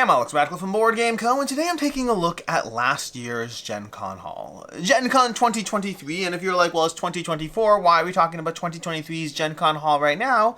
I'm Alex Radcliffe from Board Game Co, and today I'm taking a look at last year's Gencon haul. Gencon 2023, and if you're like, well, it's 2024, why are we talking about 2023's Gencon haul right now?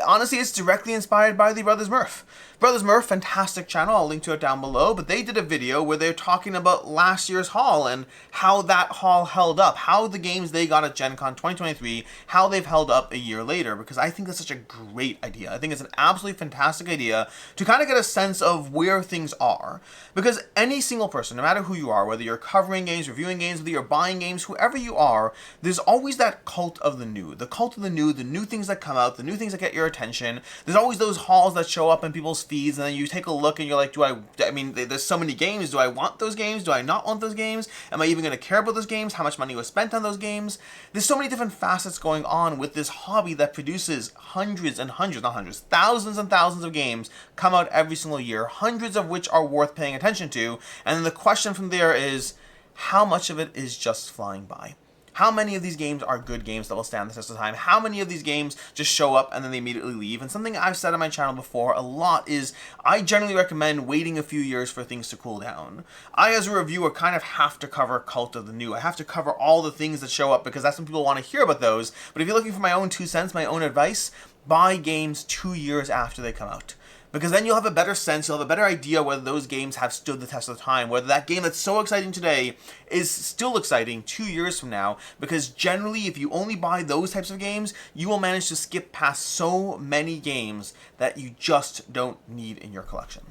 Honestly, it's directly inspired by the Brothers Murph. Brothers Murph, fantastic channel, I'll link to it down below, but they did a video where they're talking about last year's haul and how that haul held up, how the games they got at Gencon 2023, how they've held up a year later, because I think that's such a great idea. I think it's an absolutely fantastic idea to kind of get a sense of where things are, because any single person, no matter who you are, whether you're covering games, reviewing games, whether you're buying games, whoever you are, there's always that cult of the new, the new things that come out, the new things that get your attention. There's always those hauls that show up in people's feeds, and then you take a look and you're like, I mean, there's so many games, do I want those games, do I not want those games, am I even going to care about those games, how much money was spent on those games? There's so many different facets going on with this hobby that produces hundreds and hundreds, not hundreds, thousands and thousands of games come out every single year, hundreds of which are worth paying attention to, and then the question from there is, how much of it is just flying by? How many of these games are good games that will stand the test of time? How many of these games just show up and then they immediately leave? And something I've said on my channel before a lot is I generally recommend waiting a few years for things to cool down. I, as a reviewer, kind of have to cover cult of the new. I have to cover all the things that show up because that's when people want to hear about those. But if you're looking for my own 2 cents, my own advice, buy games 2 years after they come out. Because then you'll have a better sense, you'll have a better idea whether those games have stood the test of time, whether that game that's so exciting today is still exciting 2 years from now, because generally if you only buy those types of games, you will manage to skip past so many games that you just don't need in your collection.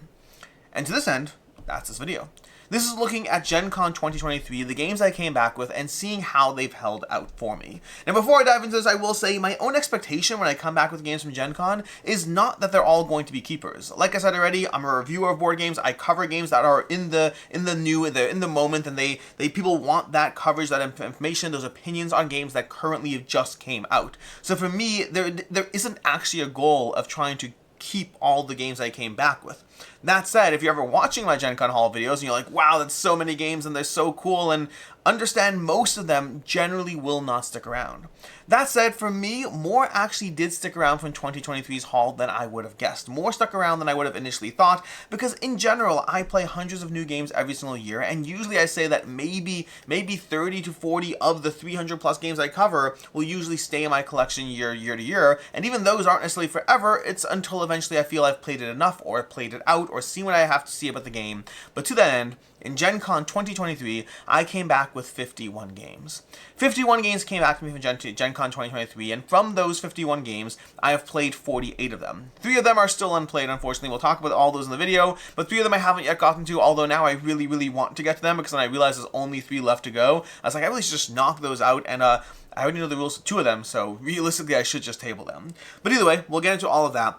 And to this end, that's this video. This is looking at Gencon 2023, the games I came back with, and seeing how they've held out for me. Now before I dive into this, I will say my own expectation when I come back with games from Gencon is not that they're all going to be keepers. Like I said already, I'm a reviewer of board games. I cover games that are in the new, they're in the moment, and they people want that coverage, that information, those opinions on games that currently have just came out. So for me, there isn't actually a goal of trying to keep all the games I came back with. That said, if you're ever watching my Gencon haul videos and you're like, wow, that's so many games and they're so cool, and understand most of them generally will not stick around. That said, for me, more actually did stick around from 2023's haul than I would have guessed. More stuck around than I would have initially thought, because in general, I play hundreds of new games every single year, and usually I say that maybe 30 to 40 of the 300 plus games I cover will usually stay in my collection year to year, and even those aren't necessarily forever. It's until eventually I feel I've played it enough, or played it out, or seen what I have to see about the game. But to that end, in Gencon 2023, I came back with 51 games. 51 games came back to me from Gencon 2023, and from those 51 games, I have played 48 of them. 3 of them are still unplayed, unfortunately. We'll talk about all those in the video, but 3 of them I haven't yet gotten to, although now I really, really want to get to them, because then I realized there's only 3 left to go. I was like, I really should just knock those out, and I already know the rules to 2 of them, so realistically I should just table them. But either way, we'll get into all of that.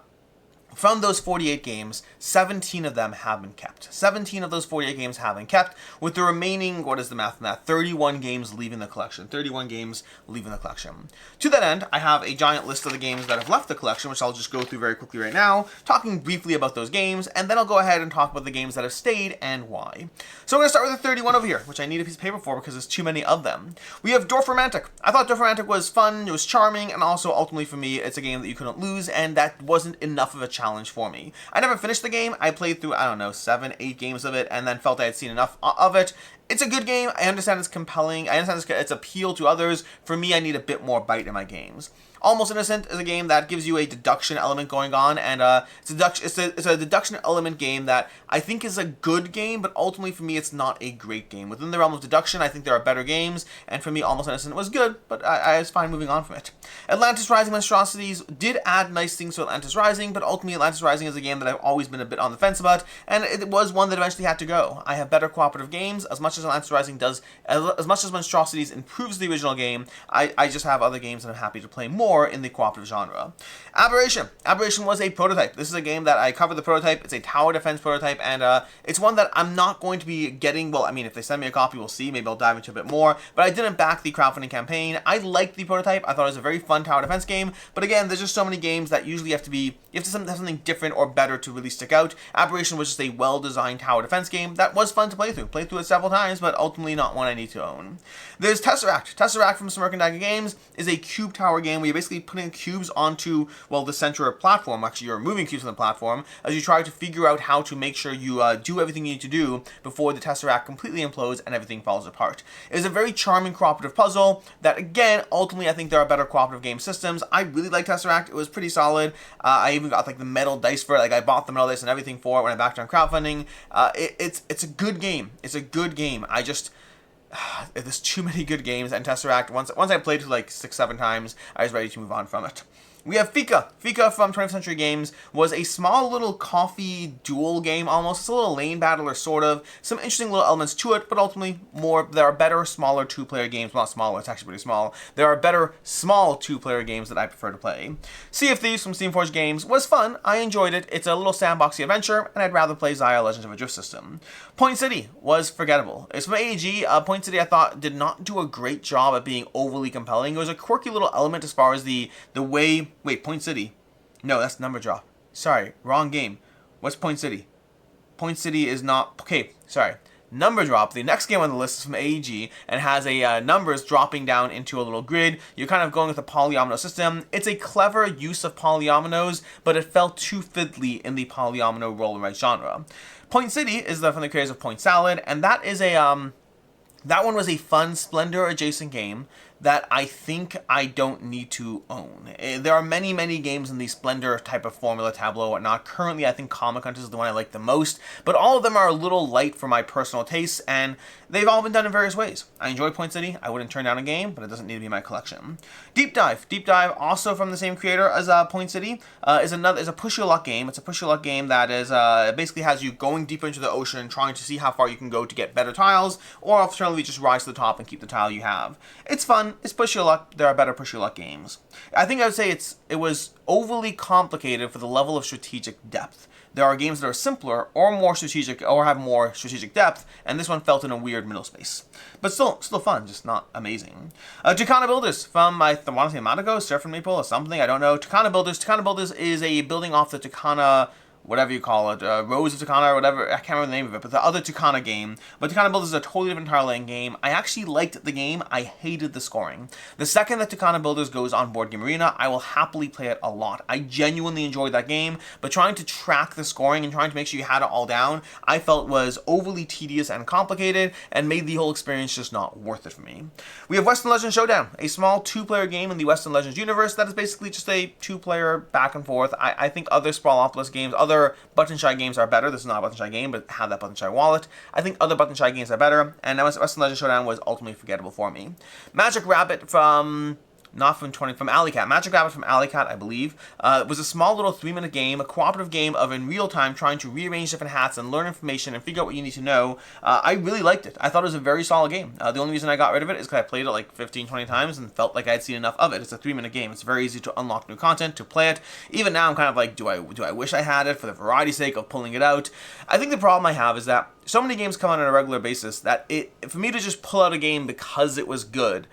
From those 48 games, 17 of them have been kept. 17 of those 48 games have been kept, with the remaining, what is the math on that, 31 games leaving the collection. 31 games leaving the collection. To that end, I have a giant list of the games that have left the collection, which I'll just go through very quickly right now, talking briefly about those games, and then I'll go ahead and talk about the games that have stayed and why. So I'm going to start with the 31 over here, which I need a piece of paper for because there's too many of them. We have Dwarf Romantic. I thought Dwarf Romantic was fun, it was charming, and also ultimately for me, it's a game that you couldn't lose, and that wasn't enough of a challenge for me. I never finished the game. I played through, I don't know, 7, 8 games of it, and then felt I had seen enough of it. It's a good game. I understand it's compelling. I understand its appeal to others. For me, I need a bit more bite in my games. Almost Innocent is a game that gives you a deduction element going on, and it's a deduction element game that I think is a good game, but ultimately for me it's not a great game. Within the realm of deduction, I think there are better games, and for me Almost Innocent was good, but I was fine moving on from it. Atlantis Rising Monstrosities did add nice things to Atlantis Rising, but ultimately Atlantis Rising is a game that I've always been a bit on the fence about, and it was one that eventually had to go. I have better cooperative games. As much as Atlantis Rising does, as much as Monstrosities improves the original game, I just have other games that I'm happy to play more in the cooperative genre. Aberration. Aberration was a prototype. This is a game that I covered the prototype. It's a tower defense prototype, and it's one that I'm not going to be getting. Well, I mean, if they send me a copy, we'll see. Maybe I'll dive into a bit more. But I didn't back the crowdfunding campaign. I liked the prototype. I thought it was a very fun tower defense game. But again, there's just so many games that usually you have to have something different or better to really stick out. Aberration was just a well-designed tower defense game that was fun to play through. Played through it several times. times, but ultimately not one I need to own. There's Tesseract. Tesseract from Smirkendaga Games is a cube tower game where you're basically putting cubes onto, well, the center of platform. Actually, you're moving cubes on the platform as you try to figure out how to make sure you do everything you need to do before the Tesseract completely implodes and everything falls apart. It is a very charming cooperative puzzle that, again, ultimately I think there are better cooperative game systems. I really like Tesseract. It was pretty solid. I even got like the metal dice for it. Like I bought the metal dice and everything for it when I backed on crowdfunding. It's a good game. It's a good game. I just there's too many good games, and Tesseract, once I played it like 6-7 times, I was ready to move on from it. We have Fika. Fika from 20th Century Games was a small little coffee duel game almost. It's a little lane battler, sort of. Some interesting little elements to it, but ultimately there are better, smaller two-player games. Well, not smaller, it's actually pretty small. There are better, small two-player games that I prefer to play. Sea of Thieves from Steamforged Games was fun. I enjoyed it. It's a little sandboxy adventure, and I'd rather play Xia Legends of a Drift System. Point City was forgettable. It's from AEG. Point City, I thought, did not do a great job at being overly compelling. It was a quirky little element as far as the way... Wait, Point City. No, that's Number Drop. Sorry, wrong game. What's Point City? Point City is not... Okay, sorry. Number Drop, the next game on the list, is from AEG and has a numbers dropping down into a little grid. You're kind of going with a polyomino system. It's a clever use of polyominoes, but it felt too fiddly in the polyomino roll and write genre. Point City is from the creators of Point Salad, and that is a... That one was a fun Splendor adjacent game that I think I don't need to own. There are many, many games in the Splendor type of formula, tableau, whatnot. Currently, I think Comic Hunters is the one I like the most, but all of them are a little light for my personal tastes, and they've all been done in various ways. I enjoy Point City. I wouldn't turn down a game, but it doesn't need to be in my collection. Deep Dive. Deep Dive, also from the same creator as Point City, is a push your luck game. It's a push your luck game that is basically has you going deeper into the ocean, trying to see how far you can go to get better tiles, or alternatively just rise to the top and keep the tile you have. It's fun. It's push your luck. There are better push your luck games. I think I would say it was overly complicated for the level of strategic depth. There are games that are simpler or more strategic or have more strategic depth, and this one felt in a weird middle space. But still fun, just not amazing. Tucana Builders from, I want to say Matago, Surf and Maple or something, I don't know. Tucana Builders. Tucana Builders is a building off the Tucana, whatever you call it, Rose of Tucana or whatever, I can't remember the name of it, but the other Tucana game. But Tucana Builders is a totally different tile laying game. I actually liked the game. I hated the scoring. The second that Tucana Builders goes on Board Game Arena, I will happily play it a lot. I genuinely enjoyed that game, but trying to track the scoring and trying to make sure you had it all down, I felt was overly tedious and complicated and made the whole experience just not worth it for me. We have Western Legends Showdown, a small two-player game in the Western Legends universe that is basically just a two-player back and forth. I think other Sprawlopolis games, other Button Shy games are better. This is not a Button Shy game, but have that Button Shy wallet. I think other Button Shy games are better, and Western Legends Showdown was ultimately forgettable for me. Magic Rabbit from Alley Cat. Magic Rabbit from Alley Cat, I believe, was a small little 3-minute game, a cooperative game of in real time trying to rearrange different hats and learn information and figure out what you need to know. I really liked it. I thought it was a very solid game. The only reason I got rid of it is because I played it like 15-20 times and felt like I had seen enough of it. It's a 3-minute game. It's very easy to unlock new content, to play it. Even now, I'm kind of like, do I wish I had it for the variety's sake of pulling it out? I think the problem I have is that so many games come out on a regular basis that for me to just pull out a game because it was good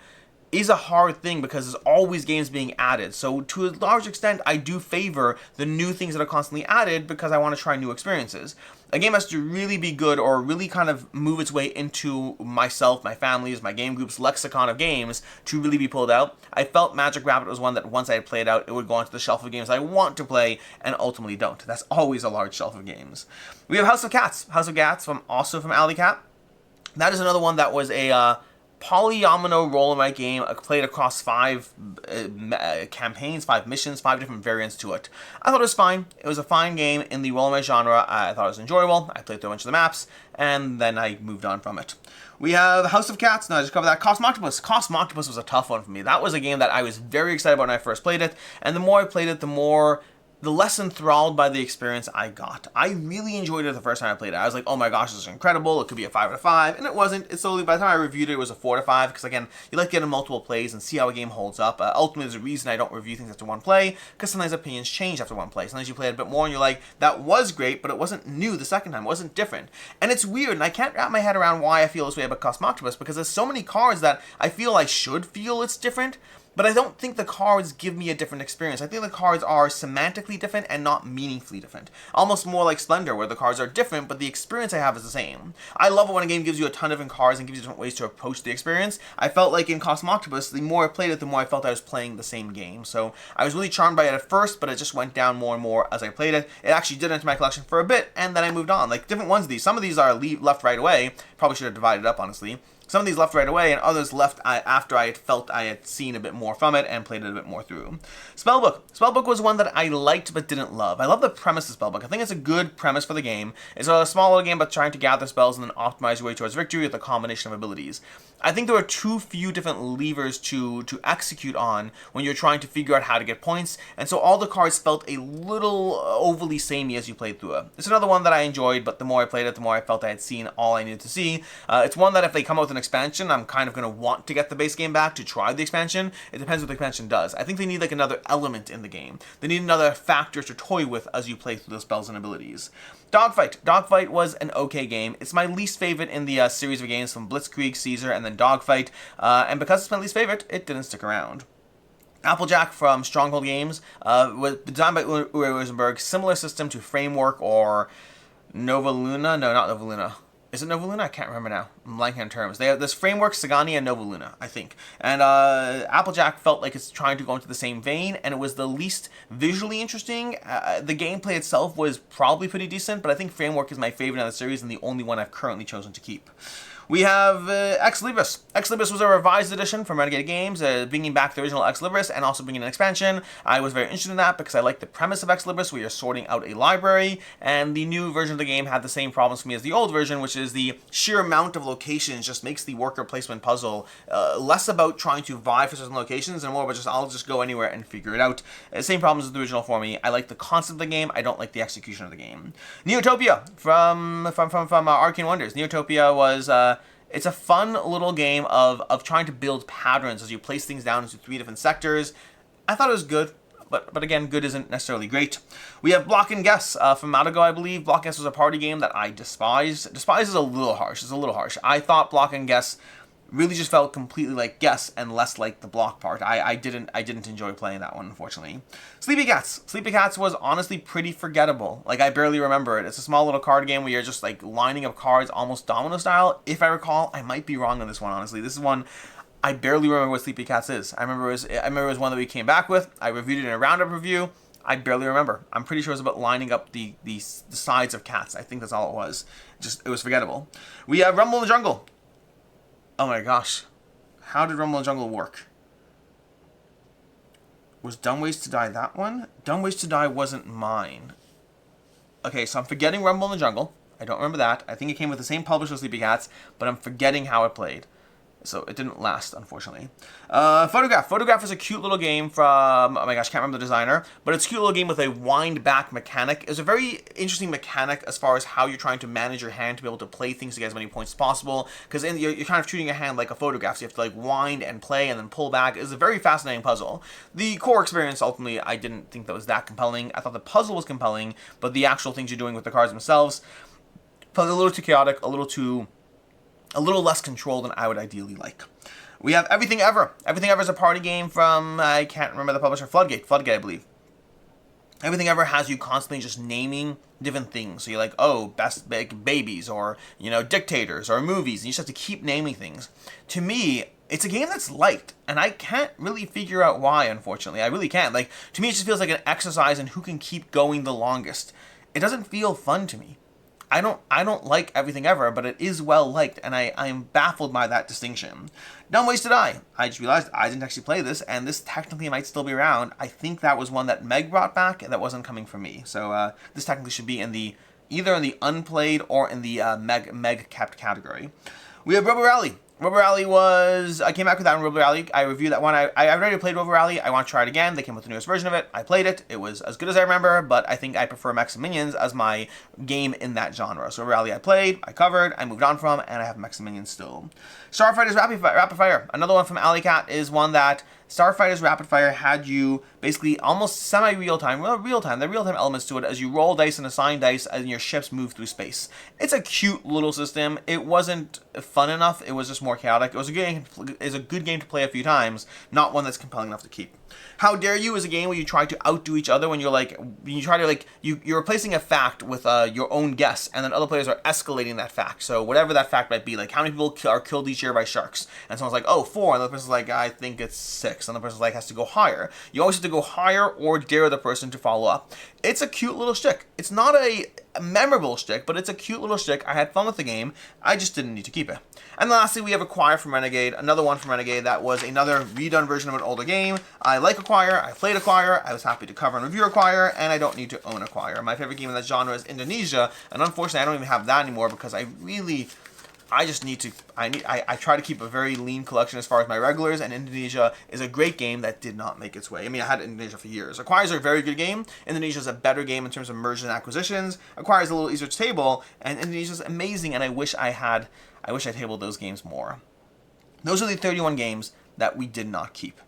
is a hard thing because there's always games being added. So to a large extent, I do favor the new things that are constantly added because I want to try new experiences. A game has to really be good or really kind of move its way into myself, my family's, my game group's lexicon of games to really be pulled out. I felt Magic Rabbit was one that once I had played out, it would go onto the shelf of games I want to play and ultimately don't. That's always a large shelf of games. We have House of Cats. House of Cats also from Alley Cat. That is another one that was a polyomino roll and write game played across 5 campaigns, 5 missions, 5 different variants to it. I thought it was fine. It was a fine game in the roll and write genre. I thought it was enjoyable. I played through a bunch of the maps, and then I moved on from it. We have House of Cats. No, I just covered that. Cosmoctopus. Cosmoctopus was a tough one for me. That was a game that I was very excited about when I first played it, and the more I played it, the less enthralled by the experience I got. I really enjoyed it the first time I played it. I was like, oh my gosh, this is incredible. It could be a 5 out of 5. And it wasn't. It's slowly, by the time I reviewed it, it was a 4 out of 5. Because again, you like to get in multiple plays and see how a game holds up. Ultimately, there's a reason I don't review things after one play. Because sometimes opinions change after one play. Sometimes you play it a bit more and you're like, that was great, but it wasn't new the second time. It wasn't different. And it's weird. And I can't wrap my head around why I feel this way about Cosmoctopus. Because there's so many cards that I feel I should feel it's different. but I don't think the cards give me a different experience. I think the cards are semantically different and not meaningfully different. Almost more like Splendor, where the cards are different, but the experience I have is the same. I love it when a game gives you a ton of different cards and gives you different ways to approach the experience. I felt like in Cosmoctopus, the more I played it, the more I felt I was playing the same game. So I was really charmed by it at first, but it just went down more and more as I played it. It actually did enter my collection for a bit, and then I moved on. Like, different ones of these. Some of these are left right away. Probably should have divided it up, honestly. Some of these left right away, and others left after I had felt I had seen a bit more from it and played it a bit more through. Spellbook. Spellbook was one that I liked but didn't love. I love the premise of Spellbook. I think it's a good premise for the game. It's a small little game about trying to gather spells and then optimize your way towards victory with a combination of abilities. I think there are too few different levers to execute on when you're trying to figure out how to get points, and so all the cards felt a little overly samey as you played through it. It's another one that I enjoyed, but the more I played it, the more I felt I had seen all I needed to see. It's one that if they come out with an expansion, I'm kind of going to want to get the base game back to try the expansion. It depends what the expansion does. I think they need like another element in the game. They need another factor to toy with as you play through the spells and abilities. Dogfight. Dogfight was an okay game. It's my least favorite in the series of games from Blitzkrieg, Caesar, and then Dogfight. And because it's my least favorite, it didn't stick around. Applejack from Stronghold Games was designed by Uwe Rosenberg. Similar system to Framework or Nova Luna. No, not Nova Luna. Is it Nova Luna? I can't remember now. I'm blanking on terms. They have this Framework, Sagani, and Nova Luna, I think. And Applejack felt like it's trying to go into the same vein, and it was the least visually interesting. The gameplay itself was probably pretty decent, but I think Framework is my favorite in the series and the only one I've currently chosen to keep. We have Ex Libris. Ex Libris was a revised edition from Renegade Games, bringing back the original Ex Libris and also bringing an expansion. I was very interested in that because I like the premise of Ex Libris, where you're sorting out a library, and the new version of the game had the same problems for me as the old version, which is the sheer amount of locations just makes the worker placement puzzle less about trying to vie for certain locations and more about just, I'll just go anywhere and figure it out. Same problems as the original for me. I like the concept of the game, I don't like the execution of the game. Neotopia from Arcane Wonders. Neotopia was... it's a fun little game of trying to build patterns as you place things down into 3 different sectors. I thought it was good, but again, good isn't necessarily great. We have Block and Guess from Matago, I believe. Block and Guess was a party game that I despised. Despise is a little harsh. It's a little harsh. I thought Block and Guess really just felt completely like Guess and less like the block part. I didn't enjoy playing that one, unfortunately. Sleepy Cats. Sleepy Cats was honestly pretty forgettable. Like, I barely remember it. It's a small little card game where you're just like lining up cards almost domino style. If I recall, I might be wrong on this one, honestly. This is one I barely remember what Sleepy Cats is. I remember it was one that we came back with. I reviewed it in a roundup review. I barely remember. I'm pretty sure it was about lining up the sides of cats. I think that's all it was. It was forgettable. We have Rumble in the Jungle. Oh my gosh. How did Rumble in the Jungle work? Was Dumb Ways to Die that one? Dumb Ways to Die wasn't mine. Okay, so I'm forgetting Rumble in the Jungle. I don't remember that. I think it came with the same publisher as Sleepy Cats, but I'm forgetting how it played. So it didn't last, unfortunately. Photograph. Photograph is a cute little game from, oh my gosh, can't remember the designer, but it's a cute little game with a wind back mechanic. It's a very interesting mechanic as far as how you're trying to manage your hand to be able to play things to get as many points as possible, because you're kind of treating your hand like a photograph, so you have to like wind and play and then pull back. It's a very fascinating puzzle. The core experience, ultimately, I didn't think that was that compelling. I thought the puzzle was compelling, but the actual things you're doing with the cards themselves felt a little too chaotic, a little less control than I would ideally like. We have Everything Ever. Everything Ever is a party game from, I can't remember the publisher, Floodgate, I believe. Everything Ever has you constantly just naming different things. So you're like, oh, best babies, or, dictators, or movies, and you just have to keep naming things. To me, it's a game that's liked, and I can't really figure out why, unfortunately. I really can't. Like, to me, it just feels like an exercise in who can keep going the longest. It doesn't feel fun to me. I don't like Everything Ever, but it is well liked, and I am baffled by that distinction. Dumb Ways to Die. I just realized I didn't actually play this, and this technically might still be around. I think that was one that Meg brought back, and that wasn't coming from me. So this technically should be in either in the unplayed or in the Meg Kept category. We have Rubber Rally. Rubber Rally was... I came back with that one, Rubber Rally. I reviewed that one. I already played Rubber Rally. I want to try it again. They came with the newest version of it. I played it. It was as good as I remember, but I think I prefer Mechs and Minions as my game in that genre. So Rubber Rally I played, I covered, I moved on from, and I have Mechs and Minions still. Starfighter's Rapid Fire. Another one from Alley Cat is one that Starfighter's Rapid Fire had you basically almost semi-real-time, well, real-time, the real-time elements to it as you roll dice and assign dice and your ships move through space. It's a cute little system. It wasn't fun enough. It was just more chaotic. It was a good game to play a few times, not one that's compelling enough to keep. How Dare You is a game where you try to outdo each other when you're replacing a fact with your own guess, and then other players are escalating that fact. So whatever that fact might be, like how many people are killed each year by sharks, and someone's like, oh, 4, and the other person's like, I think it's 6, and the person's like, has to go higher. You always have to go higher or dare the person to follow up. It's a cute little shtick. It's not a memorable shtick, but it's a cute little shtick. I had fun with the game. I just didn't need to keep it. And lastly, we have Acquire from Renegade, another one from Renegade that was another redone version of an older game. I like Acquire. I played Acquire. I was happy to cover and review Acquire, and I don't need to own Acquire. My favorite game in that genre is Indonesia, and unfortunately, I don't even have that anymore because I try to keep a very lean collection as far as my regulars, and Indonesia is a great game that did not make its way. I mean, I had Indonesia for years. Acquire is a very good game. Indonesia is a better game in terms of mergers and acquisitions. Acquire is a little easier to table, and Indonesia is amazing, and I wish I tabled those games more. Those are the 31 games that we did not keep.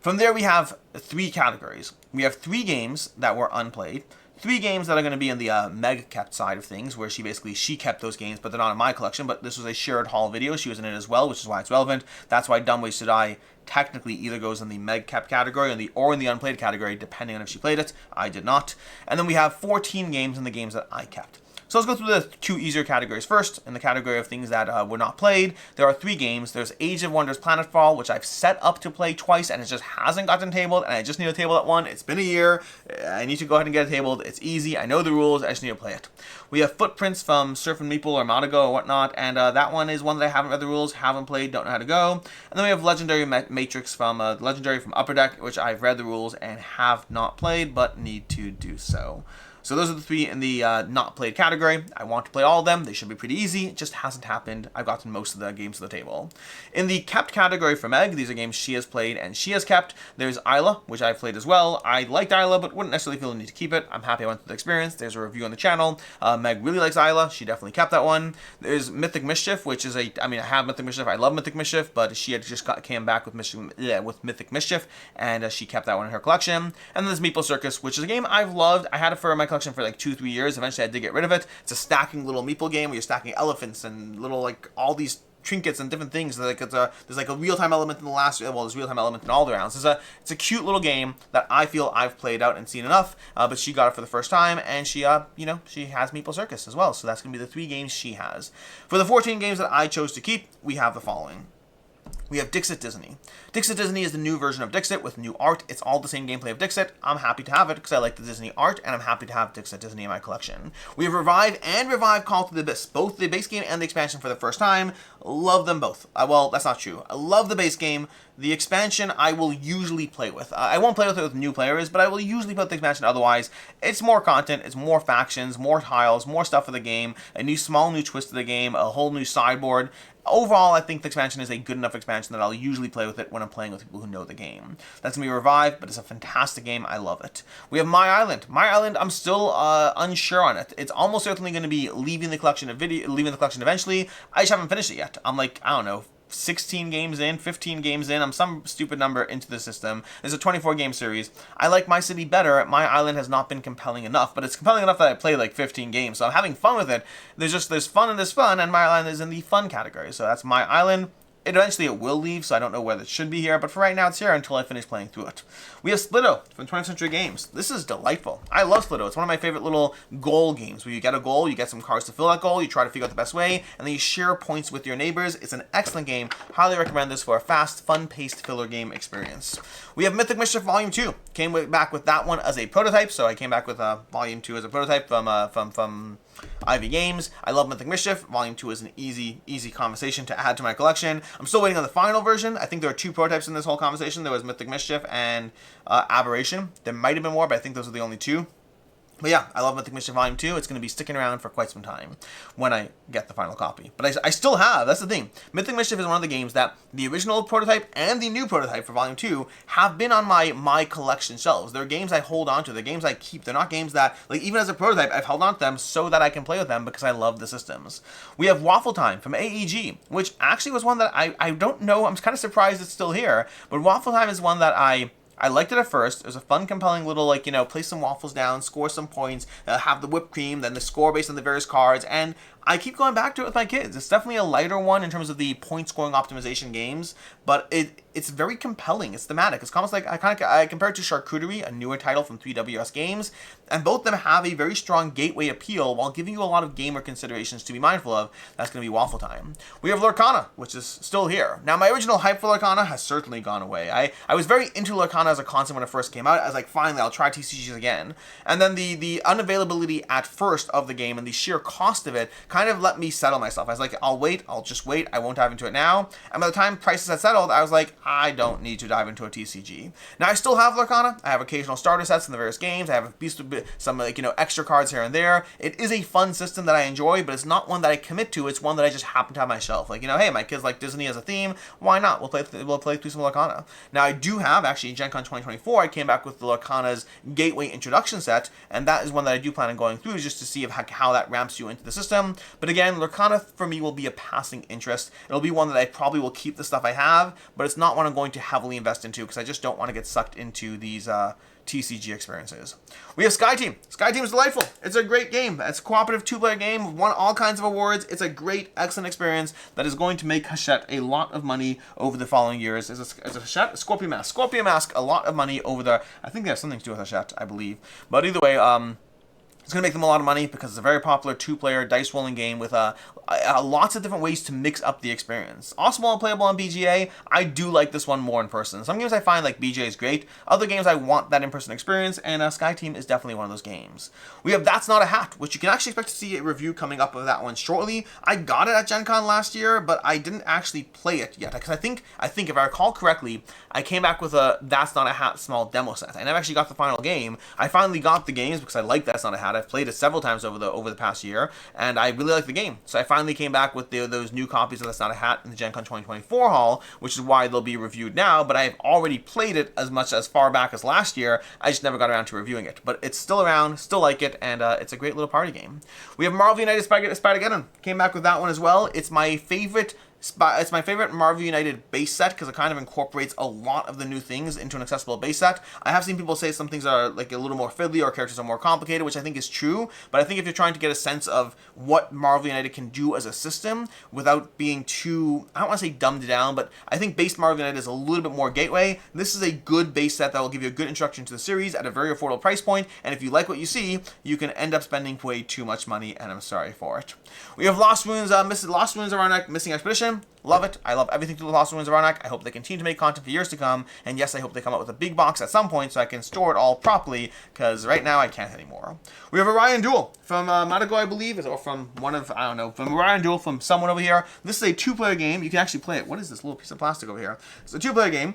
From there, we have 3 categories. We have 3 games that were unplayed, 3 games that are going to be in the Meg Kept side of things, where she kept those games, but they're not in my collection. But this was a shared haul video. She was in it as well, which is why it's relevant. That's why Dumb Ways to Die technically either goes in the Meg Kept category or in the unplayed category, depending on if she played it. I did not. And then we have 14 games in the games that I kept. So let's go through the 2 easier categories first. In the category of things that were not played, there are 3 games. There's Age of Wonders Planetfall, which I've set up to play twice, and it just hasn't gotten tabled, and I just need to table that one. It's been a year. I need to go ahead and get it tabled. It's easy. I know the rules. I just need to play it. We have Footprints from Surf and Meeple or Matago or whatnot, and that one is one that I haven't read the rules, haven't played, don't know how to go. And then we have Legendary Matrix from Legendary from Upper Deck, which I've read the rules and have not played, but need to do so. So those are the 3 in the not played category. I want to play all of them. They should be pretty easy. It just hasn't happened. I've gotten most of the games to the table. In the kept category for Meg, these are games she has played and she has kept. There's Isla, which I've played as well. I liked Isla, but wouldn't necessarily feel the need to keep it. I'm happy I went through the experience. There's a review on the channel. Meg really likes Isla. She definitely kept that one. There's Mythic Mischief, which is I have Mythic Mischief. I love Mythic Mischief, but she had just came back with Mythic Mischief, and she kept that one in her collection. And then there's Meeple Circus, which is a game I've loved. I had it for my collection for like 2-3 years. Eventually I did get rid of it. It's a stacking little meeple game where you're stacking elephants and little like all these trinkets and different things. Like there's like a real-time element in the last, well, there's real-time element in all the rounds. It's a cute little game that I feel I've played out and seen enough, but she got it for the first time, and she has Meeple Circus as well, so that's going to be the 3 games she has. For the 14 games that I chose to keep, we have the following. We have Dixit Disney. Dixit Disney is the new version of Dixit with new art. It's all the same gameplay of Dixit. I'm happy to have it because I like the Disney art, and I'm happy to have Dixit Disney in my collection. We have Revive and Revive Call to the Abyss, both the base game and the expansion for the first time. Love them both. Well, that's not true. I love the base game. The expansion I will usually play with. I won't play with it with new players, but I will usually play with the expansion otherwise. It's more content, it's more factions, more tiles, more stuff for the game, a small new twist to the game, a whole new sideboard. Overall, I think the expansion is a good enough expansion that I'll usually play with it when I'm playing with people who know the game. That's going to be Revive, but it's a fantastic game. I love it. We have My Island. My Island, I'm still unsure on it. It's almost certainly going to be leaving the collection eventually. I just haven't finished it yet. I'm like, I don't know, 16 games in, 15 games in, I'm some stupid number into the system. There's a 24 game series. I like My City better. My Island has not been compelling enough, but it's compelling enough that I play like 15 games, so I'm having fun with it. There's fun and there's fun, and My Island is in the fun category, so that's My Island. Eventually it will leave, so I don't know whether it should be here, but for right now it's here until I finish playing through it. We have Splito from 20th Century Games. This is delightful. I love Splito. It's one of my favorite little goal games, where you get a goal, you get some cards to fill that goal, you try to figure out the best way, and then you share points with your neighbors. It's an excellent game. Highly recommend this for a fast, fun-paced filler game experience. We have Mythic Mischief Volume 2. Came back with that one as a prototype, so I came back with Volume 2 as a prototype from Ivy Games. I love Mythic Mischief. Volume 2 is an easy conversation to add to my collection. I'm still waiting on the final version. I think there are 2 prototypes in this whole conversation. There was Mythic Mischief and Aberration. There might have been more, but I think those are the only 2. But yeah, I love Mythic Mischief Volume 2. It's going to be sticking around for quite some time when I get the final copy. But I still have, that's the thing. Mythic Mischief is one of the games that the original prototype and the new prototype for Volume 2 have been on my collection shelves. They're games I hold on to. They're games I keep. They're not games that, like, even as a prototype, I've held on to them so that I can play with them because I love the systems. We have Waffle Time from AEG, which actually was one that I don't know. I'm kind of surprised it's still here. But Waffle Time is one that I liked it at first. It was a fun, compelling little, like, place some waffles down, score some points, have the whipped cream, then the score based on the various cards, and I keep going back to it with my kids. It's definitely a lighter one in terms of the point scoring optimization games, but it's very compelling. It's thematic. It's almost like I compare it to Charcuterie, a newer title from 3WS Games, and both of them have a very strong gateway appeal while giving you a lot of gamer considerations to be mindful of. That's going to be Waffle Time. We have Lorcana, which is still here. Now, my original hype for Lorcana has certainly gone away. I was very into Lorcana as a concept when it first came out. I was like, finally, I'll try TCGs again. And then the unavailability at first of the game and the sheer cost of it kind of let me settle myself. I was like, I'll just wait. I won't dive into it now. And by the time prices had settled, I was like, I don't need to dive into a TCG. Now, I still have Lorcana. I have occasional starter sets in the various games. I have some extra cards here and there. It is a fun system that I enjoy, but it's not one that I commit to. It's one that I just happen to have on my shelf. Like, hey, my kids like Disney as a theme. Why not? We'll play through some Lorcana. Now, I do have, actually, in Gen Con 2024, I came back with the Lorcana's Gateway Introduction set, and that is one that I do plan on going through just to see how that ramps you into the system. But again, Lorcana for me will be a passing interest. It'll be one that I probably will keep the stuff I have, but it's not one I'm going to heavily invest into because I just don't want to get sucked into these TCG experiences. We have Sky Team. Sky Team is delightful. It's a great game. It's a cooperative two-player game. Won all kinds of awards. It's a great, excellent experience that is going to make Hachette a lot of money over the following years. Is it Hachette? Scorpion Mask. Scorpion Mask, a lot of money over the... I think they have something to do with Hachette, I believe. But either way, it's going to make them a lot of money because it's a very popular two-player dice rolling game with lots of different ways to mix up the experience. Also well playable on BGA. I do like this one more in person. Some games I find like BGA is great. Other games I want that in-person experience, and Sky Team is definitely one of those games. We have That's Not a Hat, which you can actually expect to see a review coming up of that one shortly. I got it at Gen Con last year, but I didn't actually play it yet because I think if I recall correctly, I came back with a That's Not a Hat small demo set. I never actually got the final game. I finally got the games because I like That's Not a Hat. I've played it several times over the past year, and I really like the game. So I finally came back with those new copies of That's Not a Hat in the Gen Con 2024 haul, which is why they'll be reviewed now, but I've already played it as far back as last year. I just never got around to reviewing it. But it's still around, still like it, and it's a great little party game. We have Marvel United Spider-Geddon. Came back with that one as well. It's my favorite Marvel United base set because it kind of incorporates a lot of the new things into an accessible base set. I have seen people say some things are like a little more fiddly or characters are more complicated, which I think is true, but I think if you're trying to get a sense of what Marvel United can do as a system without being too, I don't want to say dumbed down, but I think base Marvel United is a little bit more gateway. This is a good base set that will give you a good introduction to the series at a very affordable price point, and if you like what you see, you can end up spending way too much money, and I'm sorry for it. We have Lost Wounds of Arnak, Missing Expedition. Love it. I love everything to the Lost Wounds of Arnak. I hope they continue to make content for years to come. And yes, I hope they come out with a big box at some point so I can store it all properly, because right now I can't anymore. We have Orion Duel from Matago, I believe, or from one of, I don't know, from Orion Duel from someone over here. This is a two-player game. You can actually play it. What is this little piece of plastic over here? It's a two-player game.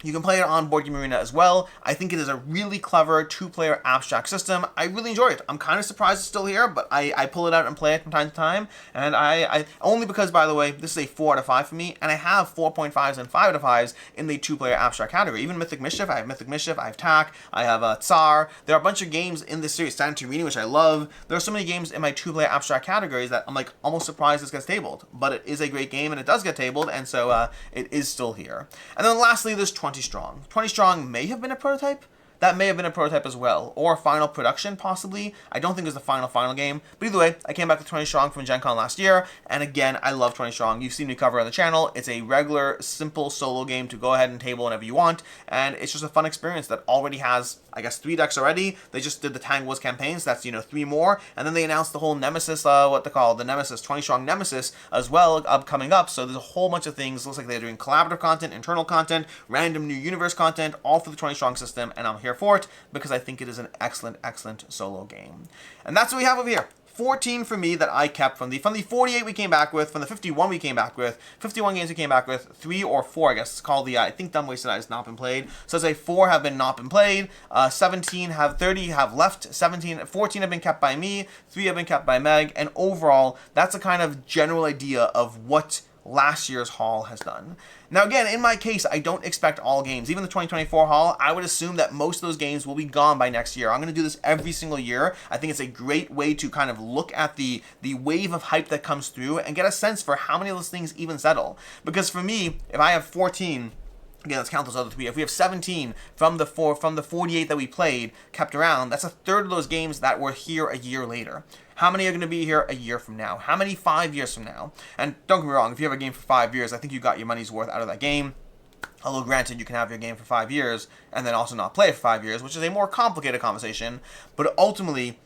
You can play it on Board Game Arena as well. I think it is a really clever two-player abstract system. I really enjoy it. I'm kind of surprised it's still here, but I pull it out and play it from time to time. And I only because, by the way, this is a 4 out of 5 for me, and I have 4.5s and 5 out of 5s in the two-player abstract category. Even Mythic Mischief, I have Mythic Mischief, I have Tak, I have Tsar. There are a bunch of games in this series, Santorini, which I love. There are so many games in my two-player abstract categories that I'm like almost surprised this gets tabled. But it is a great game, and it does get tabled, and so it is still here. And then lastly, there's 20 Strong. 20 Strong may have been a prototype. That may have been a prototype as well, or final production, possibly. I don't think it was the final game, but either way, I came back with 20 Strong from Gen Con last year, and again, I love 20 Strong. You've seen me cover on the channel. It's a regular, simple solo game to go ahead and table whenever you want, and it's just a fun experience that already has, I guess, 3 decks already. They just did the Tangos campaigns, that's, 3 more, and then they announced the whole Nemesis, the Nemesis, 20 Strong Nemesis, as well, coming up, so there's a whole bunch of things. Looks like they're doing collaborative content, internal content, random new universe content, all for the 20 Strong system, and I'm here for it because I think it is an excellent, excellent solo game. And that's what we have over here. 14 for me that I kept from the 48 we came back with, from the 51 we came back with, 51 games we came back with, 3 or 4, I guess it's called the, I think Dumb Wasted Eye has not been played. So say 4 have been not been played, 30 have left, 14 have been kept by me, 3 have been kept by Meg, and overall, that's a kind of general idea of what last year's haul has done. Now again, in my case, I don't expect all games. Even the 2024 haul, I would assume that most of those games will be gone by next year. I'm going to do this every single year. I think it's a great way to kind of look at the wave of hype that comes through and get a sense for how many of those things even settle. Because for me, if I have 14, again, let's count those other 3. If we have 17 from the 48 that we played kept around, that's a third of those games that were here a year later. How many are going to be here a year from now? How many 5 years from now? And don't get me wrong, if you have a game for 5 years, I think you got your money's worth out of that game. Although granted, you can have your game for 5 years and then also not play it for 5 years, which is a more complicated conversation. But ultimately,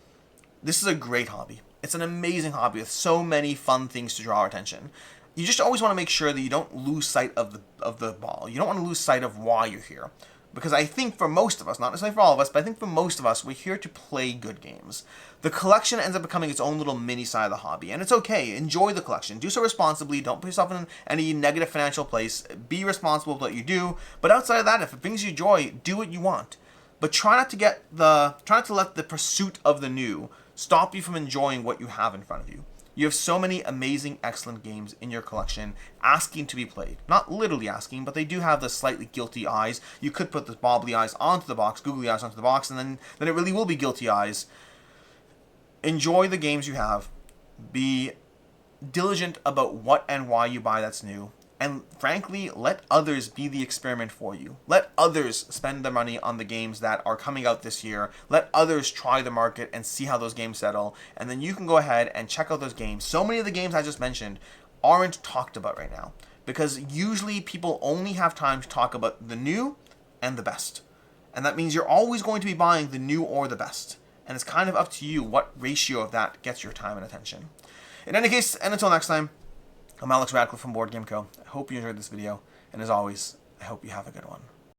this is a great hobby. It's an amazing hobby with so many fun things to draw our attention. You just always want to make sure that you don't lose sight of the ball. You don't want to lose sight of why you're here. Because I think for most of us, not necessarily for all of us, but I think for most of us, we're here to play good games. The collection ends up becoming its own little mini side of the hobby, and it's okay. Enjoy the collection. Do so responsibly. Don't put yourself in any negative financial place. Be responsible with what you do. But outside of that, if it brings you joy, do what you want. But try not to let the pursuit of the new stop you from enjoying what you have in front of you. You have so many amazing, excellent games in your collection asking to be played. Not literally asking, but they do have the slightly guilty eyes. You could put the bobbly eyes onto the box, googly eyes onto the box, and then it really will be guilty eyes. Enjoy the games you have. Be diligent about what and why you buy that's new. And frankly, let others be the experiment for you. Let others spend their money on the games that are coming out this year. Let others try the market and see how those games settle. And then you can go ahead and check out those games. So many of the games I just mentioned aren't talked about right now, because usually people only have time to talk about the new and the best. And that means you're always going to be buying the new or the best. And it's kind of up to you what ratio of that gets your time and attention. In any case, and until next time, I'm Alex Radcliffe from Board Game Co. I hope you enjoyed this video, and as always, I hope you have a good one.